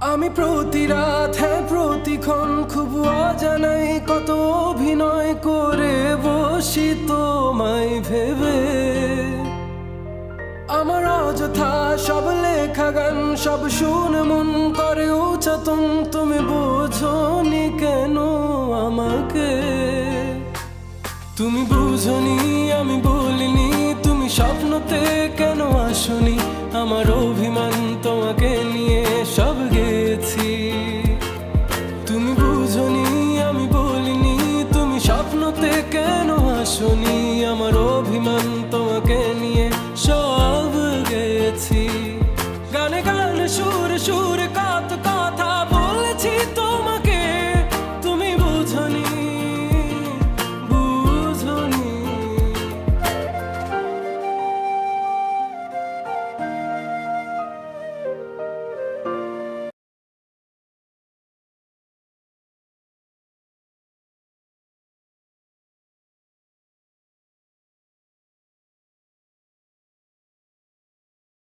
আমি প্রতি রাত প্রতিক্ষণ খুব অজানাই কত অভিনয় করে বসি তোমায় ভেবে। আমার অযথা সব লেখা গান সব শুনে মন করে উচ্চতম, তুমি বোঝনি কেন আমাকে? তুমি বুঝনি আমি বলিনি, তুমি স্বপ্নতে কেন আসনি? আমার অভিমান তোমাকে নিয়ে সব